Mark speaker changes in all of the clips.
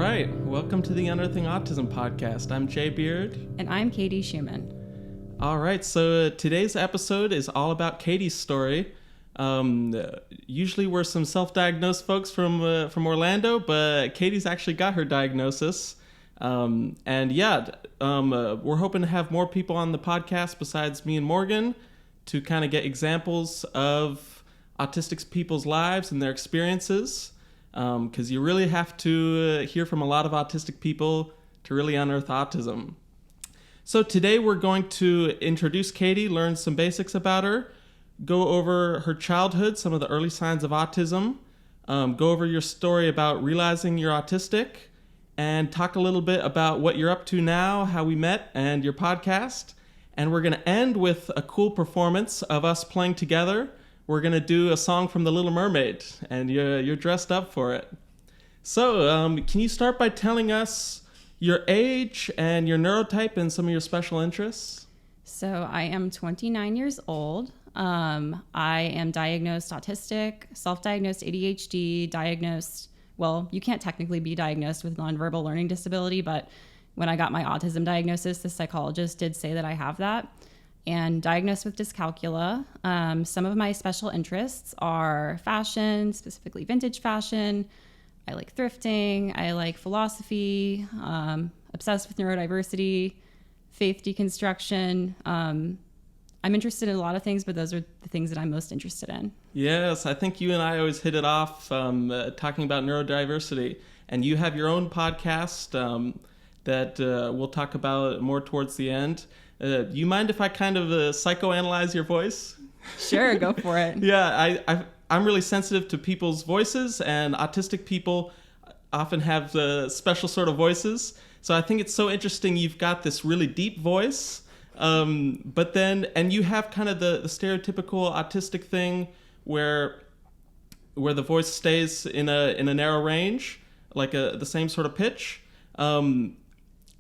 Speaker 1: right, welcome to the Unearthing Autism Podcast. I'm Jay Beard.
Speaker 2: And I'm Katie Shuman.
Speaker 1: All right, so today's episode is all about Katie's story. Usually we're some self-diagnosed folks from Orlando, but Katie's actually got her diagnosis. We're hoping to have more people on the podcast besides me and Morgan to kind of get examples of autistic people's lives and their experiences. Because you really have to hear from a lot of autistic people to really unearth autism. So today we're going to introduce Katie, learn some basics about her, go over her childhood, some of the early signs of autism, go over your story about realizing you're autistic, and talk a little bit about what you're up to now, how we met, and your podcast. And we're going to end with a cool performance of us playing together. We're going to do a song from the Little Mermaid, and you're dressed up for it. So, can you start by telling us your age and your neurotype and some of your special interests?
Speaker 2: So I am 29 years old. I am diagnosed autistic, self-diagnosed ADHD, you can't technically be diagnosed with nonverbal learning disability, but when I got my autism diagnosis, the psychologist did say that I have that. And diagnosed with dyscalculia. Some of my special interests are fashion, specifically vintage fashion. I like thrifting. I like philosophy. Obsessed with neurodiversity, faith deconstruction. I'm interested in a lot of things, but those are the things that I'm most interested in.
Speaker 1: Yes, I think you and I always hit it off talking about neurodiversity. And you have your own podcast that we'll talk about more towards the end. Do you mind if I kind of psychoanalyze your voice?
Speaker 2: Sure, go for it.
Speaker 1: Yeah, I'm really sensitive to people's voices, and autistic people often have special sort of voices. So I think it's so interesting you've got this really deep voice, but then you have kind of the stereotypical autistic thing where the voice stays in a narrow range, like the same sort of pitch.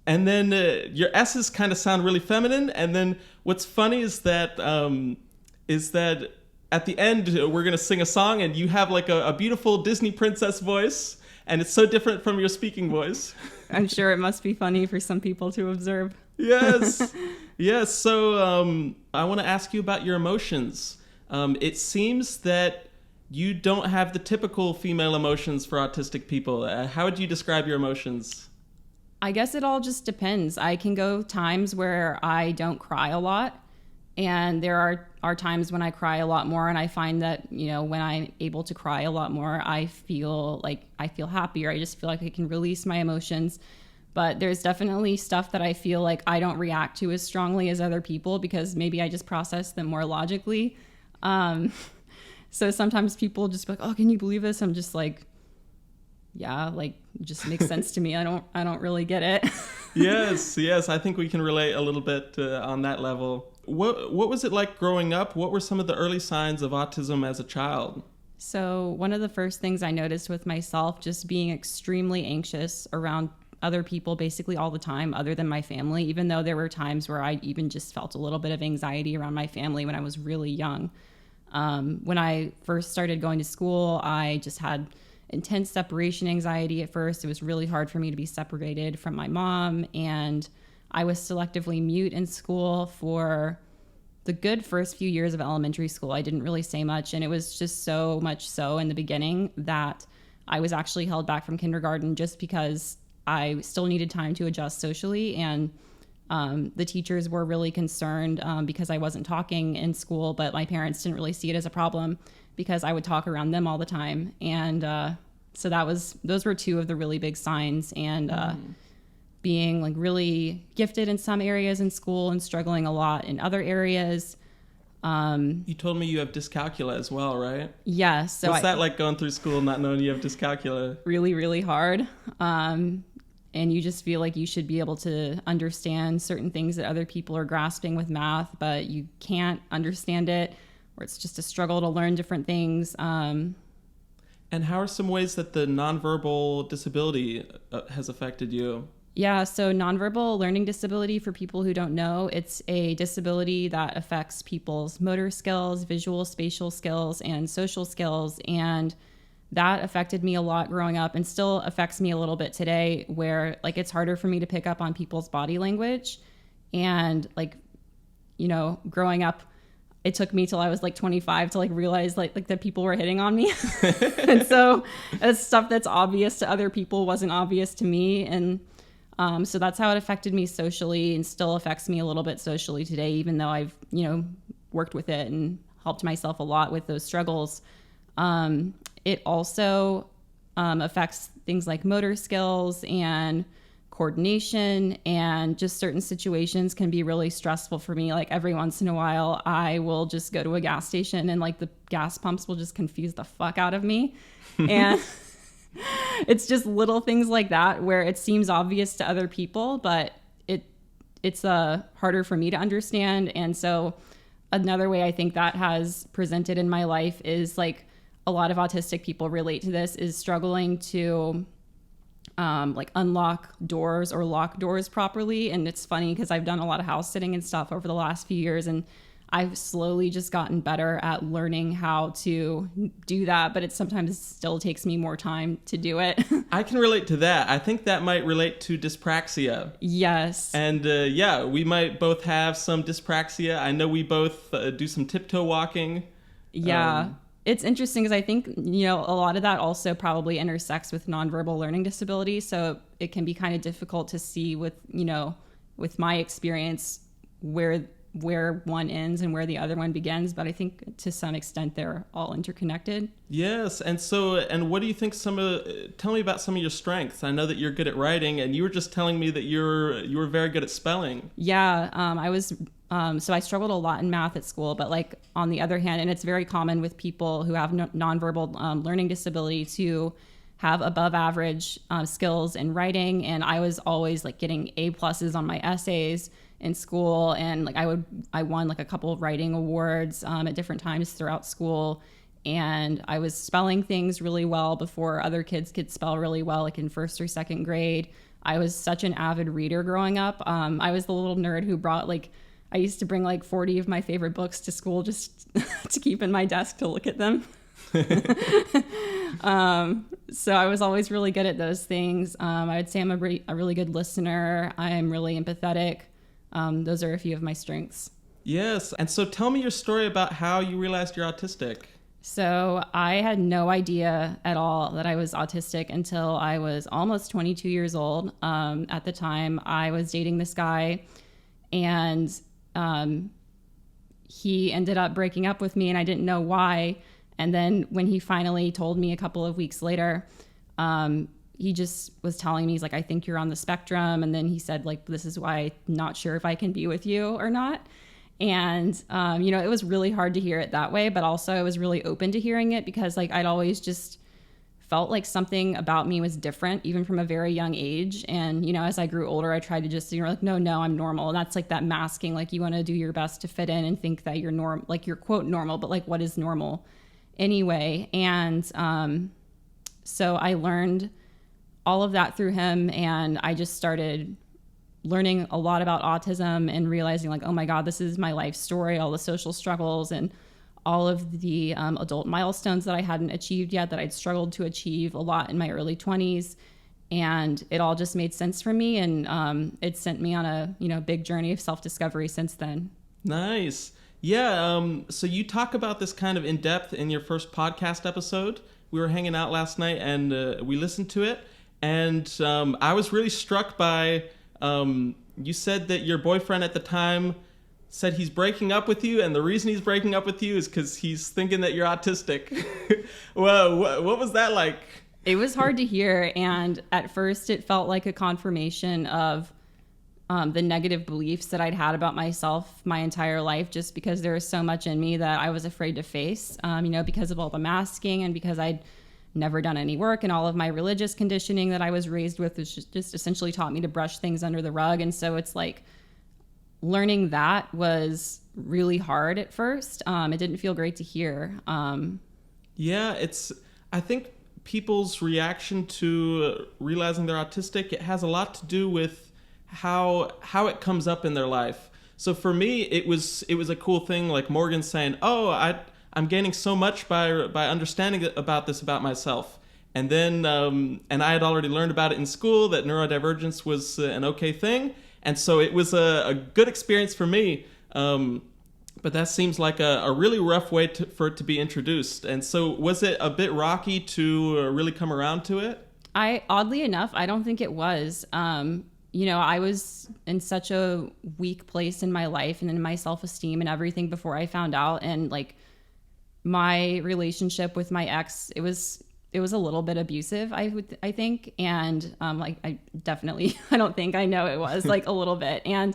Speaker 1: And then your S's kind of sound really feminine. And then what's funny is that at the end, we're going to sing a song and you have like a beautiful Disney princess voice. And it's so different from your speaking voice.
Speaker 2: I'm sure it must be funny for some people to observe.
Speaker 1: Yes. Yes. So I want to ask you about your emotions. It seems that you don't have the typical female emotions for autistic people. How would you describe your emotions?
Speaker 2: I guess it all just depends. I can go times where I don't cry a lot, and there are times when I cry a lot more, and I find that, when I'm able to cry a lot more, I feel happier. I just feel like I can release my emotions. But there's definitely stuff that I feel like I don't react to as strongly as other people because maybe I just process them more logically. So sometimes people just be like, "Oh, can you believe this?" I'm just like, yeah, like, it just makes sense to me. I don't really get it.
Speaker 1: Yes. I think we can relate a little bit on that level. What was it like growing up? What were some of the early signs of autism as a child?
Speaker 2: So one of the first things I noticed with myself, just being extremely anxious around other people basically all the time, other than my family, even though there were times where I even just felt a little bit of anxiety around my family when I was really young. When I first started going to school, I just had intense separation anxiety at first. It was really hard for me to be separated from my mom, and I was selectively mute in school for the good first few years of elementary school. I didn't really say much, and it was just so much so in the beginning that I was actually held back from kindergarten just because I still needed time to adjust socially, and the teachers were really concerned because I wasn't talking in school, but my parents didn't really see it as a problem because I would talk around them all the time. And so those were two of the really big signs. And being like really gifted in some areas in school and struggling a lot in other areas.
Speaker 1: You told me you have dyscalculia as well, right?
Speaker 2: Yeah. So
Speaker 1: what's that like going through school not knowing you have dyscalculia?
Speaker 2: Really, really hard. And you just feel like you should be able to understand certain things that other people are grasping with math, but you can't understand it, or it's just a struggle to learn different things.
Speaker 1: And how are some ways that the nonverbal disability has affected you?
Speaker 2: Yeah, so nonverbal learning disability, for people who don't know, it's a disability that affects people's motor skills, visual, spatial skills, and social skills. And that affected me a lot growing up and still affects me a little bit today, where like it's harder for me to pick up on people's body language. And like, you know, growing up, it took me till I was like 25 to like realize like that people were hitting on me. And so it's stuff that's obvious to other people wasn't obvious to me. And so that's how it affected me socially, and still affects me a little bit socially today, even though I've, you know, worked with it and helped myself a lot with those struggles. It also affects things like motor skills and coordination, and just certain situations can be really stressful for me. Like every once in a while, I will just go to a gas station and like the gas pumps will just confuse the fuck out of me. And it's just little things like that where it seems obvious to other people, but it's harder for me to understand. And so another way I think that has presented in my life is like a lot of autistic people relate to this, is struggling to like unlock doors or lock doors properly. And it's funny because I've done a lot of house sitting and stuff over the last few years, and I've slowly just gotten better at learning how to do that, but it sometimes still takes me more time to do it.
Speaker 1: I can relate to that. I think that might relate to dyspraxia.
Speaker 2: Yes.
Speaker 1: And yeah, we might both have some dyspraxia. I know we both do some tiptoe walking.
Speaker 2: Yeah. It's interesting because I think, you know, a lot of that also probably intersects with nonverbal learning disability. So it can be kind of difficult to see with, you know, with my experience where one ends and where the other one begins. But I think to some extent they're all interconnected. Yes.
Speaker 1: And so, and what do you think tell me about some of your strengths? I know that you're good at writing, and you were just telling me that you were very good at spelling.
Speaker 2: Yeah. So I struggled a lot in math at school, but like on the other hand, and it's very common with people who have nonverbal learning disability to have above average skills in writing. And I was always like getting A+ on my essays in school. And like I won like a couple of writing awards at different times throughout school. And I was spelling things really well before other kids could spell really well, like in first or second grade. I was such an avid reader growing up. I was the little nerd who brought I used to bring like 40 of my favorite books to school just to keep in my desk to look at them. So I was always really good at those things. I would say I'm a really good listener. I'm really empathetic. Those are a few of my strengths.
Speaker 1: Yes. And so tell me your story about how you realized you're autistic.
Speaker 2: So I had no idea at all that I was autistic until I was almost 22 years old. At the time, I was dating this guy, and he ended up breaking up with me, and I didn't know why. And then when he finally told me a couple of weeks later, he just was telling me, he's like, I think you're on the spectrum. And then he said, like, this is why I'm not sure if I can be with you or not. And, you know, it was really hard to hear it that way, but also I was really open to hearing it because like I'd always just felt like something about me was different, even from a very young age. And, you know, as I grew older, I tried to just, you know, like, no, I'm normal. And that's like that masking, like you want to do your best to fit in and think that you're like you're quote normal, but like what is normal anyway? And so I learned all of that through him, and I just started learning a lot about autism and realizing like, oh my God, this is my life story, all the social struggles and all of the adult milestones that I hadn't achieved yet, that I'd struggled to achieve a lot in my early 20s. And it all just made sense for me. And it sent me on a, you know, big journey of self-discovery since then.
Speaker 1: Nice. Yeah. So you talk about this kind of in depth in your first podcast episode. We were hanging out last night and we listened to it. And I was really struck by, you said that your boyfriend at the time said he's breaking up with you, and the reason he's breaking up with you is because he's thinking that you're autistic. Well, what was that like?
Speaker 2: It was hard to hear, and at first it felt like a confirmation of the negative beliefs that I'd had about myself my entire life, just because there was so much in me that I was afraid to face, you know, because of all the masking and because I'd never done any work, and all of my religious conditioning that I was raised with was just essentially taught me to brush things under the rug. And so it's like learning that was really hard at first. It didn't feel great to hear.
Speaker 1: Yeah, I think people's reaction to realizing they're autistic, it has a lot to do with how it comes up in their life. So for me, it was a cool thing, like Morgan saying, oh, I'm gaining so much by understanding about this about myself. And then, and I had already learned about it in school, that neurodivergence was an okay thing. And so it was a good experience for me. But that seems like a really rough way for it to be introduced. And so was it a bit rocky to really come around to it?
Speaker 2: Oddly enough, I don't think it was. I was in such a weak place in my life and in my self-esteem and everything before I found out. And like my relationship with my ex, it was a little bit abusive, I think. And I don't think, I know it was like a little bit. And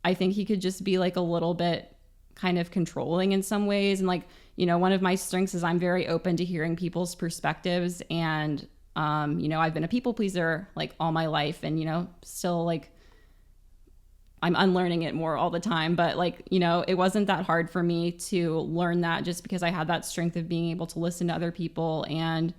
Speaker 2: I think he could just be like a little bit kind of controlling in some ways. And like, one of my strengths is I'm very open to hearing people's perspectives. And, I've been a people pleaser like all my life, and, still like I'm unlearning it more all the time. But like, it wasn't that hard for me to learn that, just because I had that strength of being able to listen to other people. And,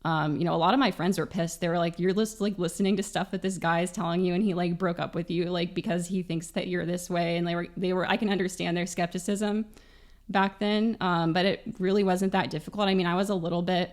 Speaker 2: a lot of my friends were pissed. They were like, you're listening to stuff that this guy is telling you, and he like broke up with you, like, because he thinks that you're this way. And they were, I can understand their skepticism back then. But it really wasn't that difficult. I mean, I was a little bit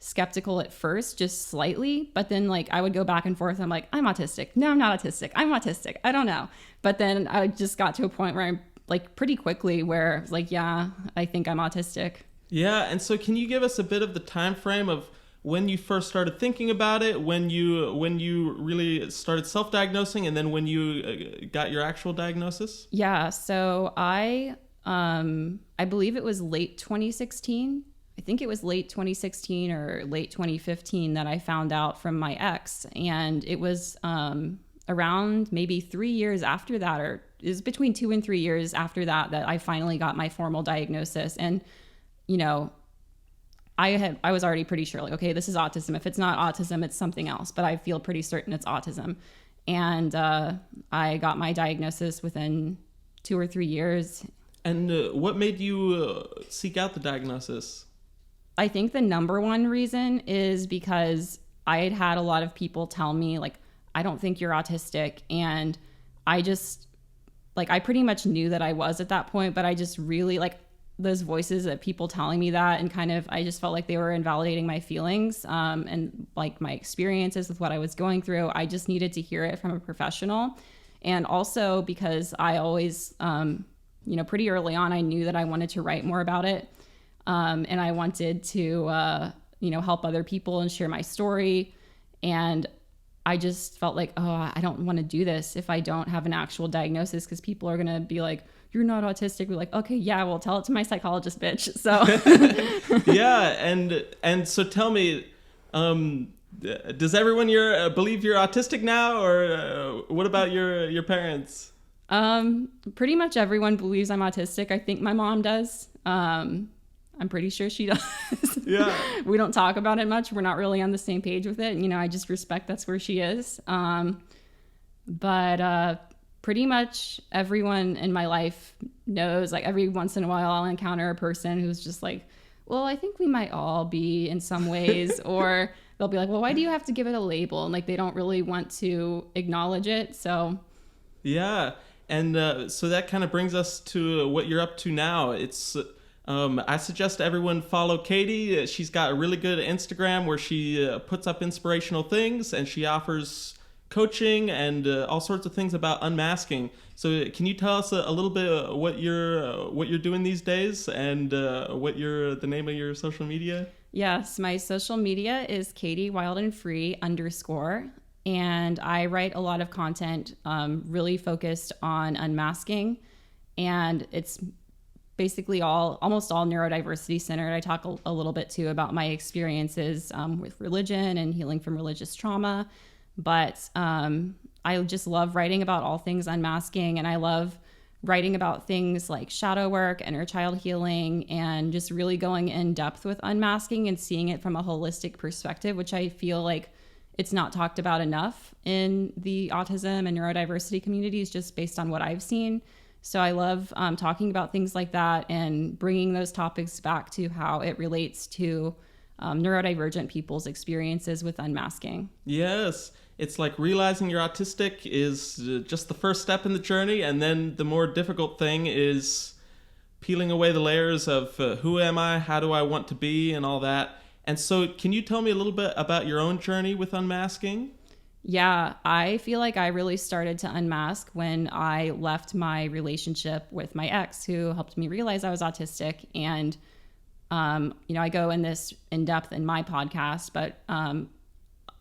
Speaker 2: skeptical at first, just slightly, but then like I would go back and forth. I'm like, I'm autistic. No, I'm not autistic. I'm autistic. I don't know. But then I just got to a point where I'm like pretty quickly where I was like, yeah, I think I'm autistic.
Speaker 1: Yeah. And so can you give us a bit of the time frame of when you first started thinking about it, when you really started self-diagnosing, and then when you got your actual diagnosis?
Speaker 2: Yeah. So I believe it was late 2016. I think it was late 2016 or late 2015 that I found out from my ex. And it was around maybe 3 years after that, or it was between 2 and 3 years after that I finally got my formal diagnosis. And, I was already pretty sure, like, okay, this is autism. If it's not autism, it's something else. But I feel pretty certain it's autism. And I got my diagnosis within 2 or 3 years.
Speaker 1: And what made you seek out the diagnosis?
Speaker 2: I think the number one reason is because I had had a lot of people tell me, like, I don't think you're autistic. And I just, like, I pretty much knew that I was at that point, but I just really, like, those voices of people telling me that, and kind of, I just felt like they were invalidating my feelings and like my experiences with what I was going through. I just needed to hear it from a professional. And also because I always, pretty early on, I knew that I wanted to write more about it. And I wanted to, help other people and share my story. And I just felt like, oh, I don't want to do this if I don't have an actual diagnosis, because people are going to be like, you're not autistic. We're like, okay, yeah, well, tell it to my psychologist, bitch. So
Speaker 1: yeah. And so tell me, does everyone believe you're autistic now, or what about your parents?
Speaker 2: Pretty much everyone believes I'm autistic. I think my mom does. I'm pretty sure she does.
Speaker 1: Yeah.
Speaker 2: We don't talk about it much. We're not really on the same page with it. I just respect that's where she is. But pretty much everyone in my life knows, like, every once in a while I'll encounter a person who's just like, well, I think we might all be in some ways. Or they'll be like, well, why do you have to give it a label? And like, they don't really want to acknowledge it. So.
Speaker 1: Yeah. And so that kind of brings us to what you're up to now. It's, I suggest everyone follow Katie. She's got a really good Instagram where she puts up inspirational things, and she offers coaching and all sorts of things about unmasking. So can you tell us a little bit what you're doing these days, and what the name of your social media?
Speaker 2: Yes, my social media is Katie Wild and Free _ and I write a lot of content really focused on unmasking, and it's basically almost all neurodiversity centered. I talk a little bit too about my experiences with religion and healing from religious trauma. But I just love writing about all things unmasking, and I love writing about things like shadow work, inner child healing, and just really going in depth with unmasking and seeing it from a holistic perspective, which I feel like it's not talked about enough in the autism and neurodiversity communities, just based on what I've seen. So I love talking about things like that and bringing those topics back to how it relates to neurodivergent people's experiences with unmasking.
Speaker 1: Yes. It's like realizing you're autistic is just the first step in the journey, and then the more difficult thing is peeling away the layers of who am I, how do I want to be, and all that. And so can you tell me a little bit about your own journey with unmasking?
Speaker 2: Yeah, I feel like I really started to unmask when I left my relationship with my ex, who helped me realize I was autistic. And, I go in this in depth in my podcast, but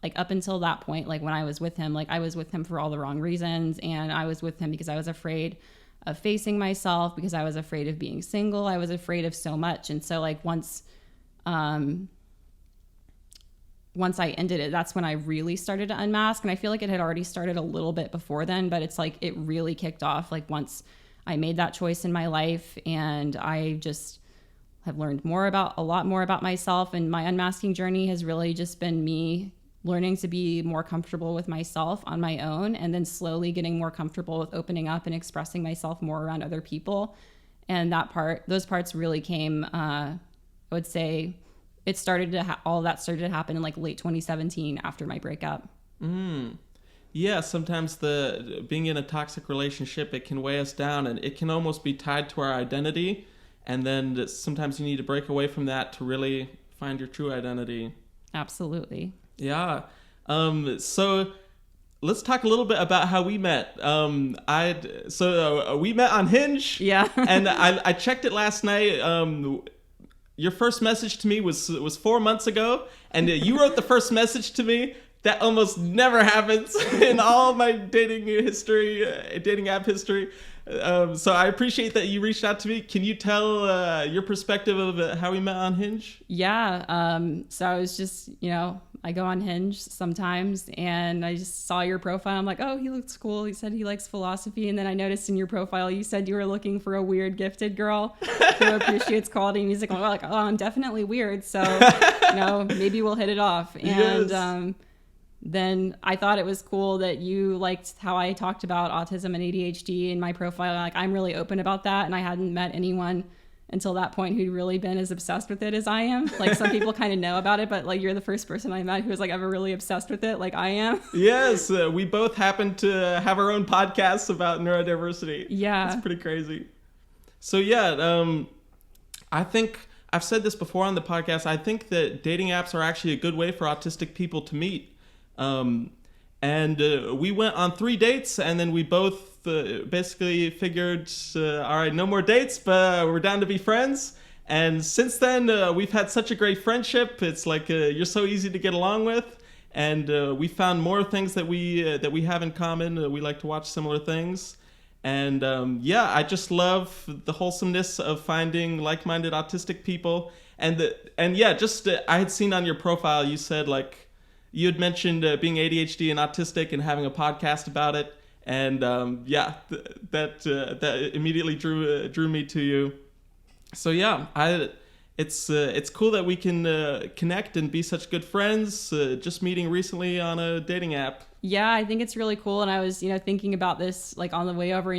Speaker 2: like up until that point, like when I was with him, like I was with him for all the wrong reasons. And I was with him because I was afraid of facing myself, because I was afraid of being single. I was afraid of so much. And so like once I ended it, that's when I really started to unmask. And I feel like it had already started a little bit before then, but it's like it really kicked off like once I made that choice in my life. And I just have learned a lot more about myself. And my unmasking journey has really just been me learning to be more comfortable with myself on my own, and then slowly getting more comfortable with opening up and expressing myself more around other people. And those parts really came, I would say, all that started to happen in like late 2017 after my breakup.
Speaker 1: Yeah, sometimes being in a toxic relationship, it can weigh us down, and it can almost be tied to our identity. And then sometimes you need to break away from that to really find your true identity.
Speaker 2: Absolutely.
Speaker 1: Yeah. So let's talk a little bit about how we met. We met on Hinge.
Speaker 2: Yeah.
Speaker 1: And I checked it last night. Your first message to me was 4 months ago, and you wrote the first message to me. That almost never happens in all my dating app history. So I appreciate that you reached out to me. Can you tell your perspective of how we met on Hinge?
Speaker 2: Yeah. So I was just, I go on Hinge sometimes, and I just saw your profile. I'm like, oh, he looks cool. He said he likes philosophy. And then I noticed in your profile, you said you were looking for a weird, gifted girl who appreciates quality music. I'm like, oh, I'm definitely weird. So, maybe we'll hit it off. And,
Speaker 1: yes.
Speaker 2: Then I thought it was cool that you liked how I talked about autism and ADHD in my profile. Like, I'm really open about that. And I hadn't met anyone until that point who'd really been as obsessed with it as I am. Like, some people kind of know about it, but like, you're the first person I met who was like ever really obsessed with it, like I am.
Speaker 1: Yes, we both happen to have our own podcasts about neurodiversity.
Speaker 2: Yeah.
Speaker 1: It's pretty crazy. So yeah, I think I've said this before on the podcast. I think that dating apps are actually a good way for autistic people to meet. And we went on 3 dates, and then we both basically figured, all right, no more dates, but we're down to be friends. And since then, we've had such a great friendship. It's like you're so easy to get along with, and we found more things that we have in common. We like to watch similar things, and I just love the wholesomeness of finding like-minded autistic people. I had seen on your profile you said like. You had mentioned being ADHD and autistic and having a podcast about it, and that immediately drew me to you. So yeah, it's cool that we can connect and be such good friends. Just meeting recently on a dating app. Yeah,
Speaker 2: I think it's really cool, and I was thinking about this like on the way over.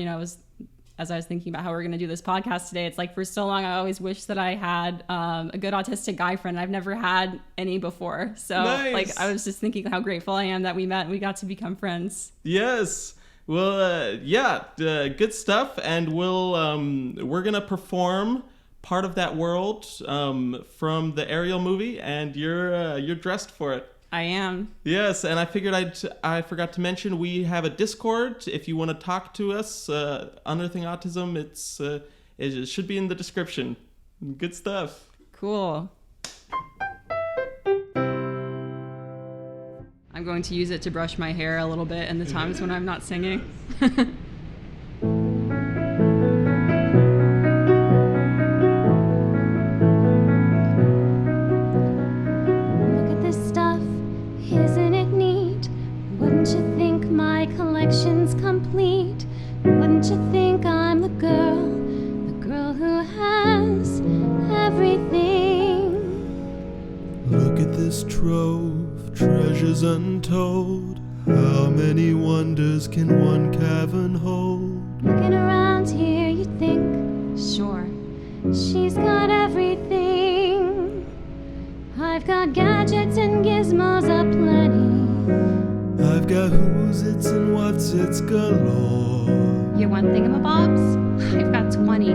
Speaker 2: As I was thinking about how we're going to do this podcast today, it's like for so long I always wished that I had a good autistic guy friend. I've never had any before. So
Speaker 1: nice.
Speaker 2: Like I was just thinking how grateful I am that we met and we got to become friends.
Speaker 1: Yes. Well, good stuff. And we're going to perform part of that world from the Ariel movie, and you're dressed for it.
Speaker 2: I am.
Speaker 1: Yes, and I figured I forgot to mention we have a Discord. If you want to talk to us, Unearthing Autism, it should be in the description. Good stuff.
Speaker 2: Cool. I'm going to use it to brush my hair a little bit in the times when I'm not singing.
Speaker 3: Complete. Wouldn't you think I'm the girl who has everything?
Speaker 4: Look at this trove, treasures untold. How many wonders can one cavern hold?
Speaker 3: Looking around here, you think, sure, she's got everything. I've got gadgets and gizmos aplenty.
Speaker 4: I've got who's its and what's its galore.
Speaker 2: You want thingamabobs? I've got 20.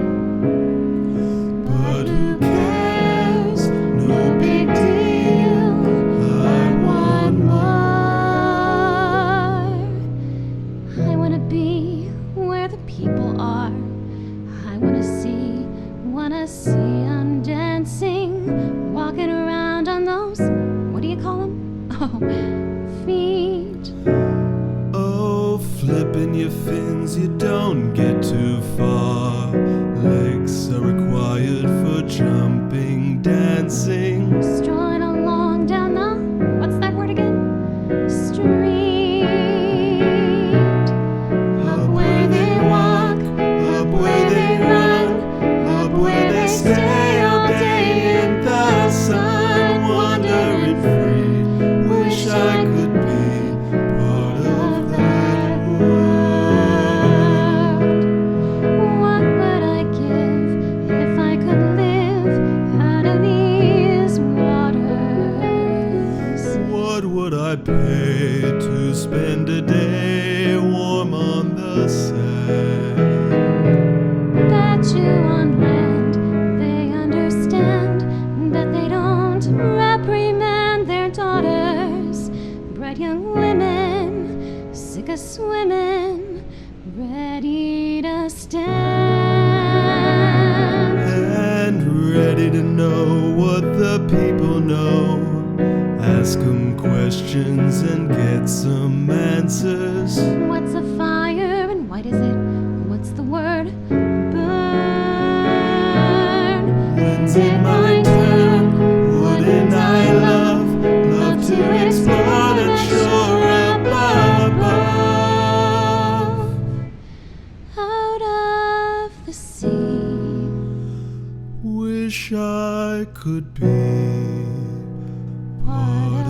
Speaker 4: Flipping your fins, you don't get too far. Legs are required for jumping, dancing.
Speaker 3: Strolling along down the, what's that word again? Street. Up where they walk, up where they run, up where they stay all day in the sun, wandering free. Wish I could be part of that world. What would I give if I could live out of these waters?
Speaker 4: What would I pay to spend a day warm on the sand?
Speaker 3: Bet you on land they understand that they don't reprimand their daughters. Bright young women, sick of swimming, ready to stand.
Speaker 4: And ready to know what the people know. Ask them questions and get some answers.
Speaker 3: What's a fire and why does it? What's the word? Burn.
Speaker 4: When's it my turn? Wouldn't I love to explore the shore above?
Speaker 3: Out of the sea.
Speaker 4: Wish I could be part